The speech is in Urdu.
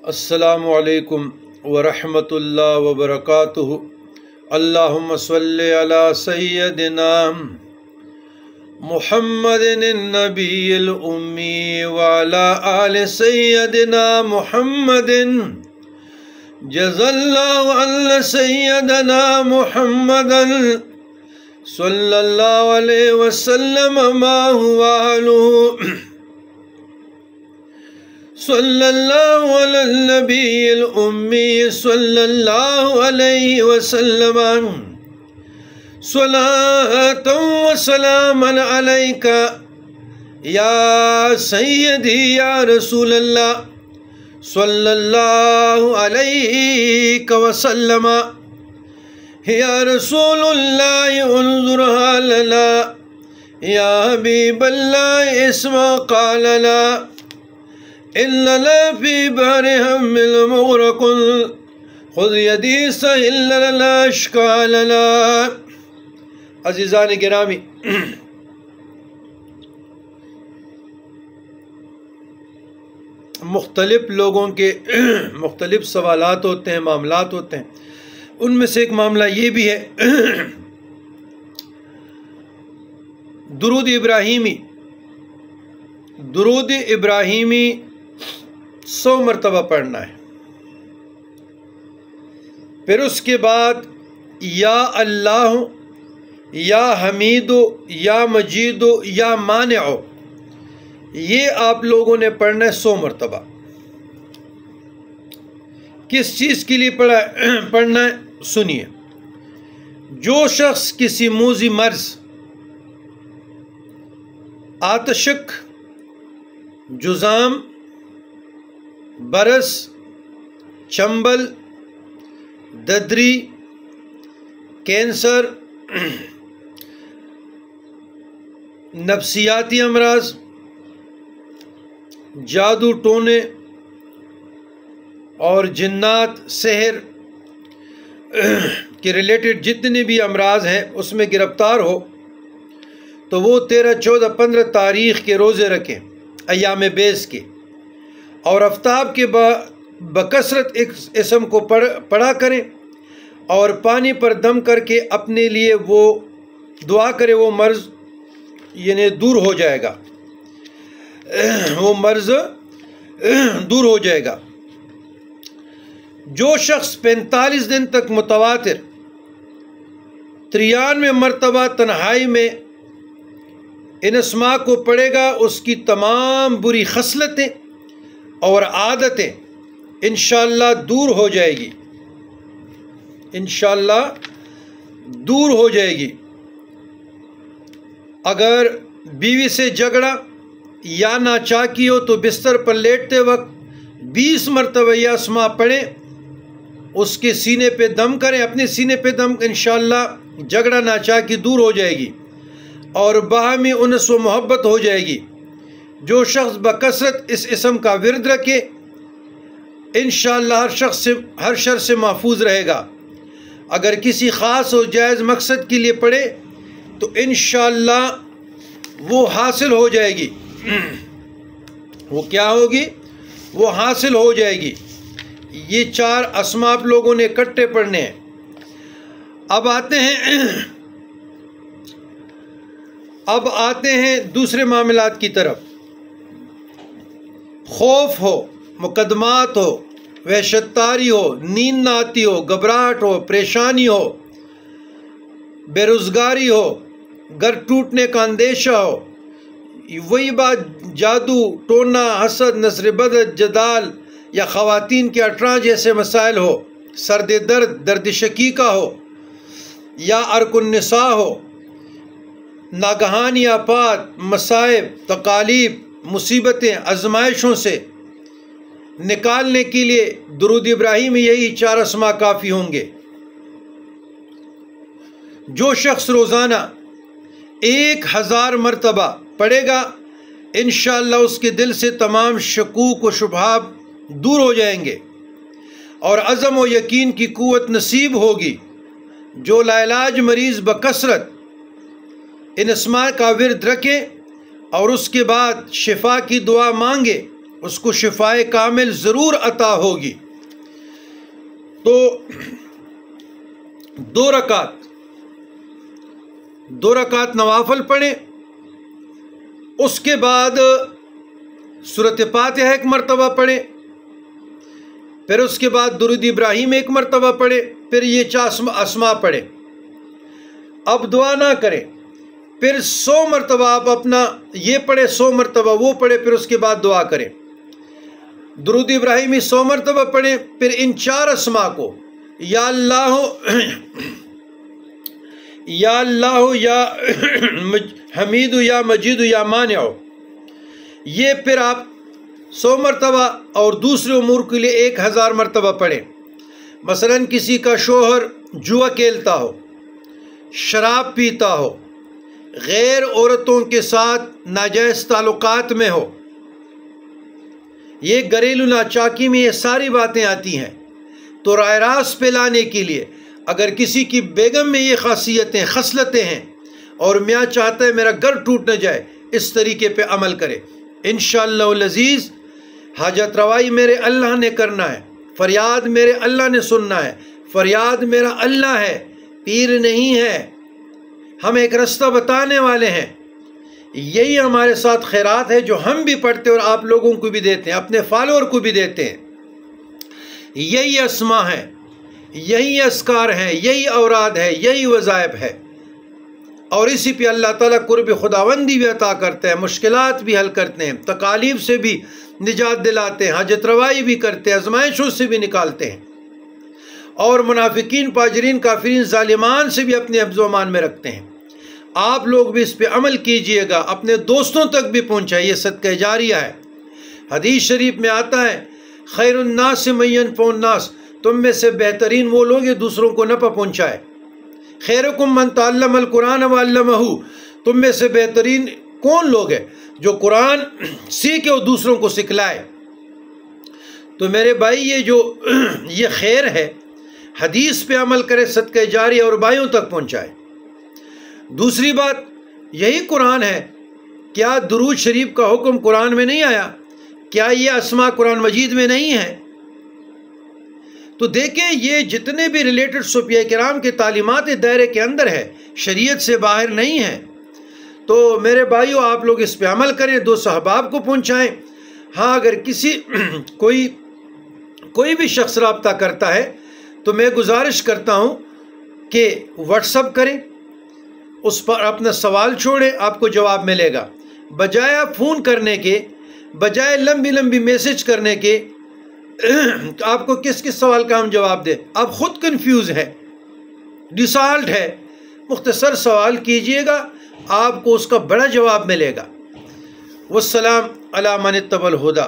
السلام علیکم ورحمۃ اللہ وبرکاتہ۔ اللہم صلی علی سیدنا محمد النبی الامی وعلی آل سیدنا محمد جزا اللہ عن سیدنا محمد صلی اللہ علیہ وسلم ما هو اہلہ صلی اللہ علی النبی الامی صلی اللہ علیہ وسلم صلاۃ و سلاما علیک یا سیدی یا رسول اللہ صلی اللہ علیہ وسلم یا رسول اللہ انظر حالنا یا حبیب اللہ اسمع قالنا إننا في بحر هم مغرق خذ يدي سهل لنا أشكالنا۔ عزیزان گرامی، مختلف لوگوں کے مختلف سوالات ہوتے ہیں، معاملات ہوتے ہیں۔ ان میں سے ایک معاملہ یہ بھی ہے درود ابراہیمی 100 مرتبہ پڑھنا ہے، پھر اس کے بعد یا اللہ یا حمید یا مجید یا مانع، یہ آپ لوگوں نے پڑھنا ہے 100 مرتبہ۔ کس چیز کے لیے پڑھنا ہے سنیے۔ جو شخص کسی موذی مرض، آتشک، جذام، برس، چنبل، ددری، کینسر، نفسیاتی امراض، جادو ٹونے اور جنات، سحر کے ریلیٹڈ جتنے بھی امراض ہیں اس میں گرفتار ہو، تو وہ 13، 14، 15 تاریخ کے روزے رکھیں، ایام بیس کے، اور آفتاب کے بکثرت اس اسم کو پڑھا کریں، اور پانی پر دم کر کے اپنے لیے وہ دعا کرے، وہ مرض یعنی دور ہو جائے گا، وہ مرض دور ہو جائے گا۔ جو شخص 45 دن تک متواتر 93 مرتبہ تنہائی میں ان اسماء کو پڑھے گا، اس کی تمام بری خصلتیں اور عادتیں انشاءاللہ دور ہو جائے گی، انشاءاللہ دور ہو جائے گی۔ اگر بیوی سے جھگڑا یا ناچاکی ہو تو بستر پر لیٹتے وقت 20 مرتبہ یہ اسماء پڑھیں، اس کے سینے پہ دم کریں، اپنے سینے پہ دم، انشاءاللہ جھگڑا ناچاکی دور ہو جائے گی اور باہمی انس و محبت ہو جائے گی۔ جو شخص بکثرت اس اسم کا ورد رکھے، انشاءاللہ ہر شر سے محفوظ رہے گا۔ اگر کسی خاص و جائز مقصد کے لیے پڑھے تو انشاءاللہ وہ حاصل ہو جائے گی، وہ کیا ہوگی؟ وہ حاصل ہو جائے گی۔ یہ 4 اسماء آپ لوگوں نے اکٹھے پڑھنے ہیں۔ اب آتے ہیں دوسرے معاملات کی طرف۔ خوف ہو، مقدمات ہو، وحشت طاری ہو، نیند نہ آتی ہو، گھبراہٹ ہو، پریشانی ہو، بے روزگاری ہو، گھر ٹوٹنے کا اندیشہ ہو، وہی بات جادو ٹونا، حسد، نظر بد، جدال یا خواتین کے اٹراں جیسے مسائل ہو، سرد درد، درد شقیقہ ہو یا عرق النساء ہو، ناگہانی آفات، مصائب، تکالیف، مصیبتیں، آزمائشوں سے نکالنے کے لیے درود ابراہیم یہی 4 اسماء کافی ہوں گے۔ جو شخص روزانہ 1000 مرتبہ پڑھے گا، انشاءاللہ اس کے دل سے تمام شکوک و شبہات دور ہو جائیں گے اور عزم و یقین کی قوت نصیب ہوگی۔ جو لاعلاج مریض بکثرت ان اسماء کا ورد رکھیں اور اس کے بعد شفا کی دعا مانگے اس کو شفائے کامل ضرور عطا ہوگی۔ تو 2 رکعت نوافل پڑھیں، اس کے بعد سورۃ فاتحہ 1 مرتبہ پڑھیں، پھر اس کے بعد درود ابراہیم 1 مرتبہ پڑھیں، پھر یہ 4 اسماء پڑھیں۔ اب دعا نہ کریں، پھر 100 مرتبہ آپ اپنا یہ پڑھیں، 100 مرتبہ وہ پڑھیں، پھر اس کے بعد دعا کریں۔ درود ابراہیمی 100 مرتبہ پڑھیں، پھر ان 4 اسماء کو یا اللہ یا حمید یا مجید یا مانع، یہ پھر آپ 100 مرتبہ اور دوسرے امور کے لیے 1000 مرتبہ پڑھیں۔ مثلا کسی کا شوہر جوا کھیلتا ہو، شراب پیتا ہو، غیر عورتوں کے ساتھ ناجائز تعلقات میں ہو، یہ گھریلو ناچاکی میں یہ ساری باتیں آتی ہیں، تو راہ راست پہ لانے کے لیے اگر کسی کی بیگم میں یہ خاصیتیں خصلتیں ہیں اور میاں چاہتا ہے میرا گھر ٹوٹ نہ جائے، اس طریقے پہ عمل کرے، انشاءاللہ العزیز حاجت روائی میرے اللہ نے کرنا ہے، فریاد میرے اللہ نے سننا ہے، فریاد میرا اللہ ہے، پیر نہیں ہے، ہم ایک رستہ بتانے والے ہیں۔ یہی ہمارے ساتھ خیرات ہے جو ہم بھی پڑھتے اور آپ لوگوں کو بھی دیتے ہیں، اپنے فالوور کو بھی دیتے ہیں۔ یہی اسماء ہیں، یہی اذکار ہیں، یہی اوراد ہے، یہی وظائف ہے، اور اسی پہ اللہ تعالیٰ قرب خداوندی بھی عطا کرتے ہیں، مشکلات بھی حل کرتے ہیں، تکالیف سے بھی نجات دلاتے ہیں، حاجت روائی بھی کرتے ہیں، آزمائشوں سے بھی نکالتے ہیں، اور منافقین، فاجرین، کافرین، ظالمان سے بھی اپنے حفظ و امان میں رکھتے ہیں۔ آپ لوگ بھی اس پہ عمل کیجئے گا، اپنے دوستوں تک بھی پہنچائیے، صدقہ جاریہ ہے۔ حدیث شریف میں آتا ہے خیر الناس من ينفع الناس، تم میں سے بہترین وہ لوگ ہیں دوسروں کو نفع پہنچائے۔ خیرکم من تعلم القرآن وعلمہ، تم میں سے بہترین کون لوگ ہیں جو قرآن سیکھے اور دوسروں کو سکھلائے۔ تو میرے بھائی یہ خیر ہے، حدیث پہ عمل کرے، صدقہ جاریہ اور بھائیوں تک پہنچائے۔ دوسری بات یہی قرآن ہے، کیا درود شریف کا حکم قرآن میں نہیں آیا؟ کیا یہ اسماء قرآن مجید میں نہیں ہے؟ تو دیکھیں یہ جتنے بھی ریلیٹڈ صوفیہ کرام کے تعلیمات دائرے کے اندر ہے، شریعت سے باہر نہیں ہے۔ تو میرے بھائیوں آپ لوگ اس پہ عمل کریں، 2 احباب کو پہنچائیں۔ ہاں اگر کوئی بھی شخص رابطہ کرتا ہے تو میں گزارش کرتا ہوں کہ واٹس اپ کریں، اس پر اپنا سوال چھوڑیں، آپ کو جواب ملے گا، بجائے آپ فون کرنے کے، بجائے لمبی میسج کرنے کے، آپ کو کس سوال کا ہم جواب دیں؟ آپ خود کنفیوز ہیں، ڈسالٹ ہے، مختصر سوال کیجئے گا، آپ کو اس کا بڑا جواب ملے گا۔ والسلام علی من اتبع الہدی۔